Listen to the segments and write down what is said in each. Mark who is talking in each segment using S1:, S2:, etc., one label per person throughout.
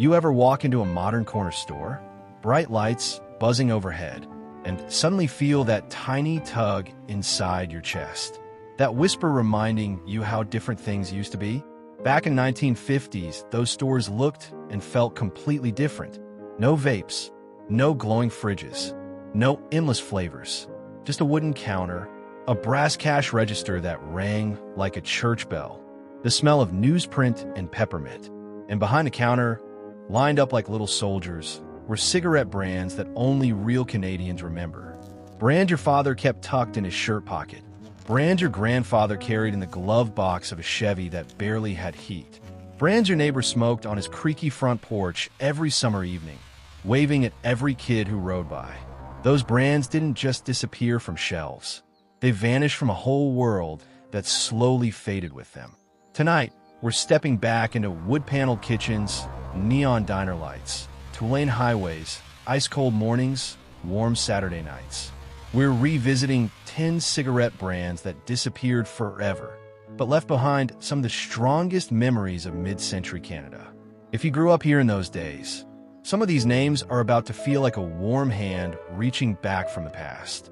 S1: You ever walk into a modern corner store, bright lights buzzing overhead, and suddenly feel that tiny tug inside your chest? That whisper reminding you how different things used to be? Back in 1950s, those stores looked and felt completely different. No vapes, no glowing fridges, no endless flavors. Just a wooden counter, a brass cash register that rang like a church bell, the smell of newsprint and peppermint. And behind the counter, lined up like little soldiers, were cigarette brands that only real Canadians remember. Brands your father kept tucked in his shirt pocket. Brands your grandfather carried in the glove box of a Chevy that barely had heat. Brands your neighbor smoked on his creaky front porch every summer evening, waving at every kid who rode by. Those brands didn't just disappear from shelves. They vanished from a whole world that slowly faded with them. Tonight, we're stepping back into wood-paneled kitchens, neon diner lights, two-lane highways, ice-cold mornings, warm Saturday nights. We're revisiting 10 cigarette brands that disappeared forever, but left behind some of the strongest memories of mid-century Canada. If you grew up here in those days, some of these names are about to feel like a warm hand reaching back from the past.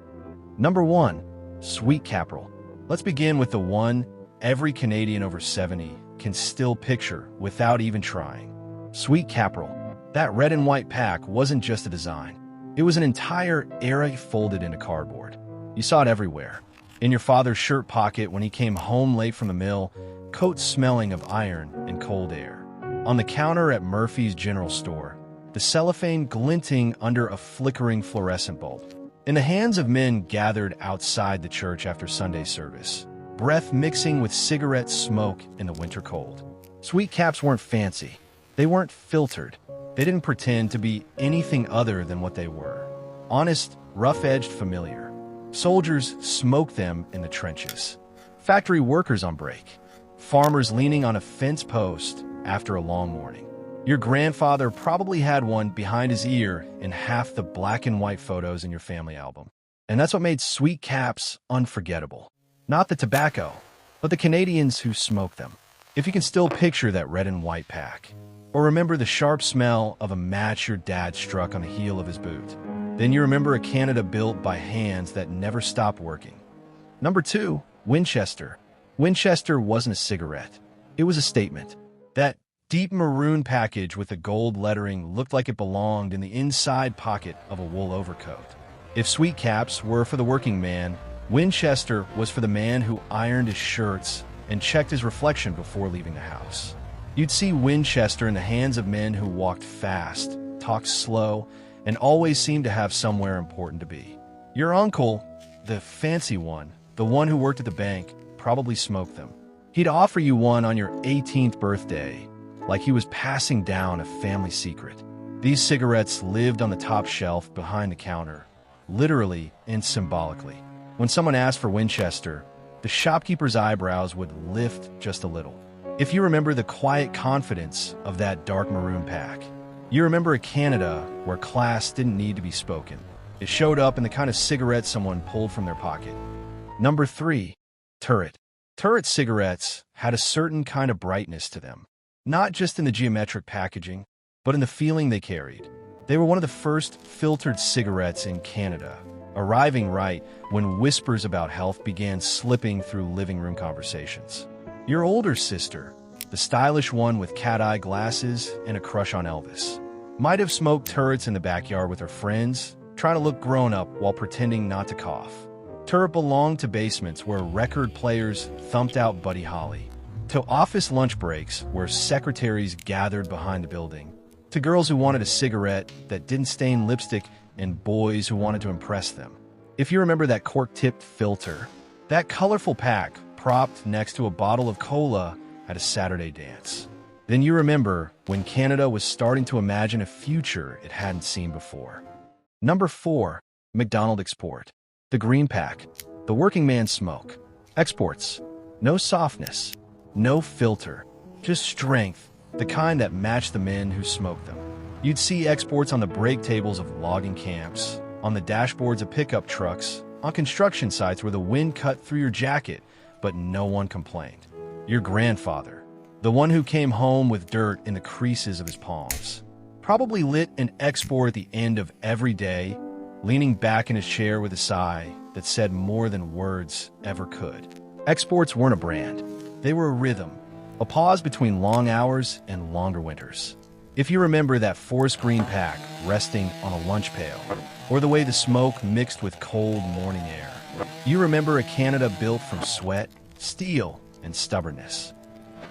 S1: Number 1. Sweet Caporal. Let's begin with the one every Canadian over 70 can still picture without even trying. Sweet Caporal. That red and white pack wasn't just a design. It was an entire era folded into cardboard. You saw it everywhere. In your father's shirt pocket when he came home late from the mill, coat smelling of iron and cold air. On the counter at Murphy's General Store, the cellophane glinting under a flickering fluorescent bulb. In the hands of men gathered outside the church after Sunday service, breath mixing with cigarette smoke in the winter cold. Sweet Caps weren't fancy. They weren't filtered. They didn't pretend to be anything other than what they were. Honest, rough-edged, familiar. Soldiers smoked them in the trenches. Factory workers on break. Farmers leaning on a fence post after a long morning. Your grandfather probably had one behind his ear in half the black and white photos in your family album. And that's what made Sweet Caps unforgettable. Not the tobacco, but the Canadians who smoked them. If you can still picture that red and white pack, or remember the sharp smell of a match your dad struck on the heel of his boot, then you remember a Canada built by hands that never stopped working. Number 2, Winchester. Winchester wasn't a cigarette. It was a statement. That deep maroon package with the gold lettering looked like it belonged in the inside pocket of a wool overcoat. If Sweet Caps were for the working man, Winchester was for the man who ironed his shirts and checked his reflection before leaving the house. You'd see Winchester in the hands of men who walked fast, talked slow, and always seemed to have somewhere important to be. Your uncle, the fancy one, the one who worked at the bank, probably smoked them. He'd offer you one on your 18th birthday, like he was passing down a family secret. These cigarettes lived on the top shelf behind the counter, literally and symbolically. When someone asked for Winchester, the shopkeeper's eyebrows would lift just a little. If you remember the quiet confidence of that dark maroon pack, you remember a Canada where class didn't need to be spoken. It showed up in the kind of cigarette someone pulled from their pocket. Number 3, Turret. Turret cigarettes had a certain kind of brightness to them, not just in the geometric packaging, but in the feeling they carried. They were one of the first filtered cigarettes in Canada, arriving right when whispers about health began slipping through living room conversations. Your older sister, the stylish one with cat-eye glasses and a crush on Elvis, might have smoked Turrets in the backyard with her friends, trying to look grown-up while pretending not to cough. Turret belonged to basements where record players thumped out Buddy Holly, to office lunch breaks where secretaries gathered behind the building, to girls who wanted a cigarette that didn't stain lipstick and boys who wanted to impress them. If you remember that cork-tipped filter, that colorful pack propped next to a bottle of cola at a Saturday dance, then you remember when Canada was starting to imagine a future it hadn't seen before. Number 4, McDonald Export. The green pack, the working man's smoke. Exports, no softness, no filter, just strength, the kind that matched the men who smoked them. You'd see exports on the break tables of logging camps, on the dashboards of pickup trucks, on construction sites where the wind cut through your jacket, but no one complained. Your grandfather, the one who came home with dirt in the creases of his palms. Probably lit an export at the end of every day, leaning back in his chair with a sigh that said more than words ever could. Exports weren't a brand. They were a rhythm, a pause between long hours and longer winters. If you remember that forest green pack resting on a lunch pail, or the way the smoke mixed with cold morning air, you remember a Canada built from sweat, steel, and stubbornness.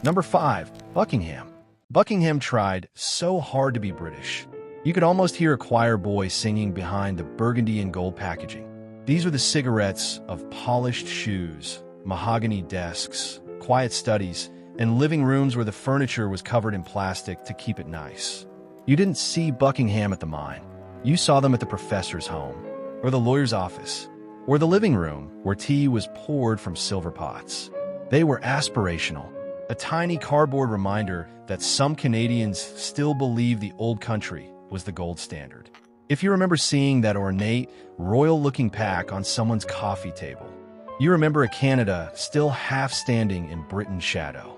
S1: Number 5, Buckingham. Buckingham tried so hard to be British. You could almost hear a choir boy singing behind the burgundy and gold packaging. These were the cigarettes of polished shoes, mahogany desks, quiet studies, and living rooms where the furniture was covered in plastic to keep it nice. You didn't see Buckingham at the mine. You saw them at the professor's home, or the lawyer's office, or the living room where tea was poured from silver pots. They were aspirational, a tiny cardboard reminder that some Canadians still believe the old country was the gold standard. If you remember seeing that ornate, royal-looking pack on someone's coffee table, you remember a Canada still half standing in Britain's shadow.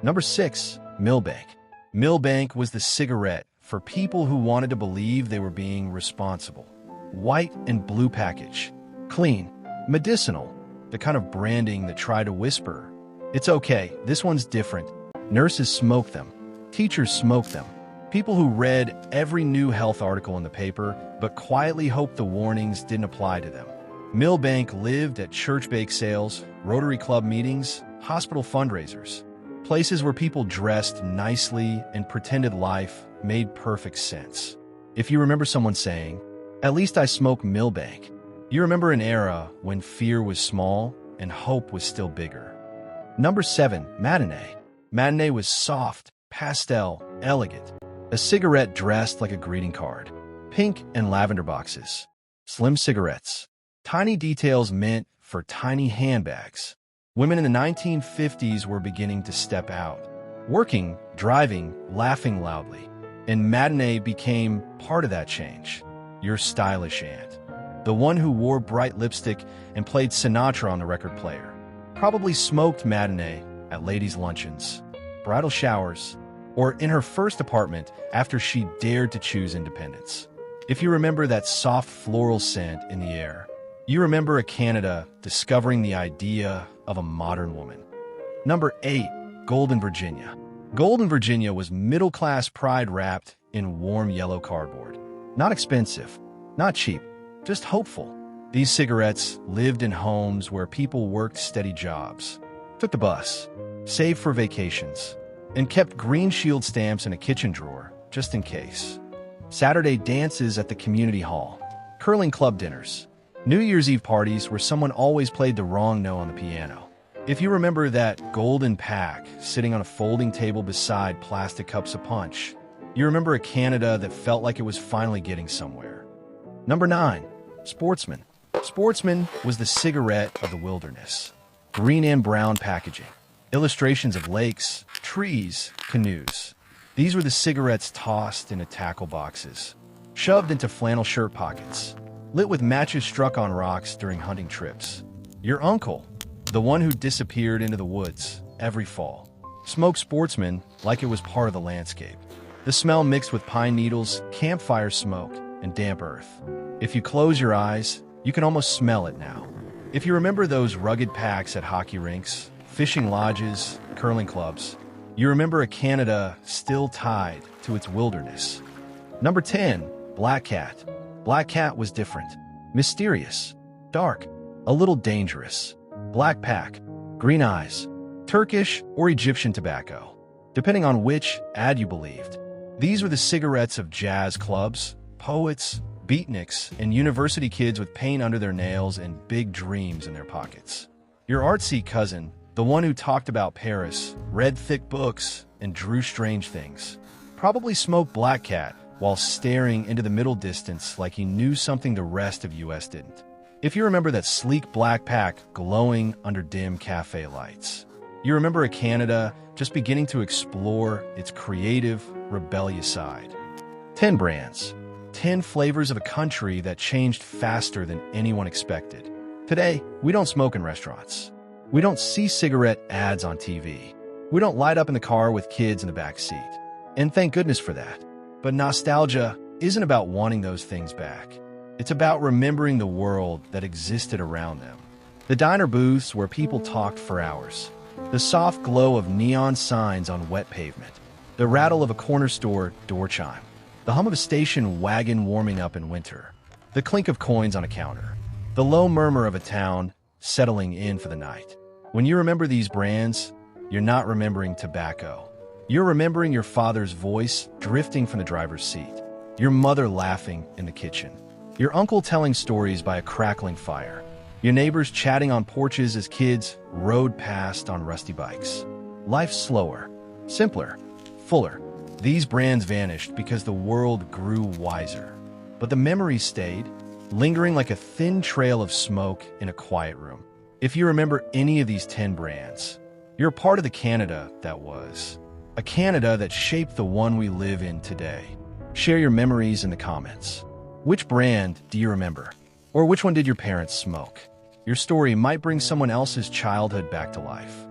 S1: Number 6, Millbank. Millbank was the cigarette for people who wanted to believe they were being responsible. White and blue package. Clean. Medicinal. The kind of branding that tried to whisper, "It's okay, this one's different." Nurses smoked them. Teachers smoked them. People who read every new health article in the paper but quietly hoped the warnings didn't apply to them. Millbank lived at church bake sales, Rotary Club meetings, hospital fundraisers. Places where people dressed nicely and pretended life made perfect sense. If you remember someone saying, "At least I smoke Millbank," you remember an era when fear was small and hope was still bigger. Number 7, Matinee. Matinee was soft, pastel, elegant. A cigarette dressed like a greeting card. Pink and lavender boxes. Slim cigarettes. Tiny details meant for tiny handbags. Women in the 1950s were beginning to step out. Working, driving, laughing loudly. And Matinee became part of that change. Your stylish aunt. The one who wore bright lipstick and played Sinatra on the record player. Probably smoked Matinee at ladies' luncheons, bridal showers, or in her first apartment after she dared to choose independence. If you remember that soft floral scent in the air, you remember a Canada discovering the idea of a modern woman. Number 8, Golden Virginia. Golden Virginia was middle-class pride wrapped in warm yellow cardboard. Not expensive, not cheap, just hopeful. These cigarettes lived in homes where people worked steady jobs, took the bus, saved for vacations, and kept green shield stamps in a kitchen drawer, just in case. Saturday dances at the community hall, curling club dinners, New Year's Eve parties where someone always played the wrong note on the piano. If you remember that golden pack sitting on a folding table beside plastic cups of punch, you remember a Canada that felt like it was finally getting somewhere. Number 9, Sportsman. Sportsman was the cigarette of the wilderness. Green and brown packaging. Illustrations of lakes, trees, canoes. These were the cigarettes tossed into tackle boxes, shoved into flannel shirt pockets, lit with matches struck on rocks during hunting trips. Your uncle, the one who disappeared into the woods every fall, smoked Sportsman like it was part of the landscape. The smell mixed with pine needles, campfire smoke, and damp earth. If you close your eyes, you can almost smell it now. If you remember those rugged packs at hockey rinks, fishing lodges, curling clubs, you remember a Canada still tied to its wilderness. Number 10, Black Cat. Black Cat was different, mysterious, dark, a little dangerous. Black pack, green eyes, Turkish or Egyptian tobacco, depending on which ad you believed. These were the cigarettes of jazz clubs, poets, beatniks, and university kids with paint under their nails and big dreams in their pockets. Your artsy cousin, the one who talked about Paris, read thick books, and drew strange things, probably smoked Black Cat while staring into the middle distance like he knew something the rest of US didn't. If you remember that sleek black pack glowing under dim cafe lights, you remember a Canada just beginning to explore its creative, rebellious side. 10 brands. 10 flavors of a country that changed faster than anyone expected. Today, we don't smoke in restaurants. We don't see cigarette ads on TV. We don't light up in the car with kids in the back seat. And thank goodness for that. But nostalgia isn't about wanting those things back. It's about remembering the world that existed around them. The diner booths where people talked for hours. The soft glow of neon signs on wet pavement. The rattle of a corner store door chime. The hum of a station wagon warming up in winter. The clink of coins on a counter. The low murmur of a town settling in for the night. When you remember these brands, you're not remembering tobacco. You're remembering your father's voice drifting from the driver's seat, your mother laughing in the kitchen, your uncle telling stories by a crackling fire, your neighbors chatting on porches as kids rode past on rusty bikes. Life's slower, simpler, fuller. These brands vanished because the world grew wiser. But the memories stayed, lingering like a thin trail of smoke in a quiet room. If you remember any of these 10 brands, you're part of the Canada that was. A Canada that shaped the one we live in today. Share your memories in the comments. Which brand do you remember? Or which one did your parents smoke? Your story might bring someone else's childhood back to life.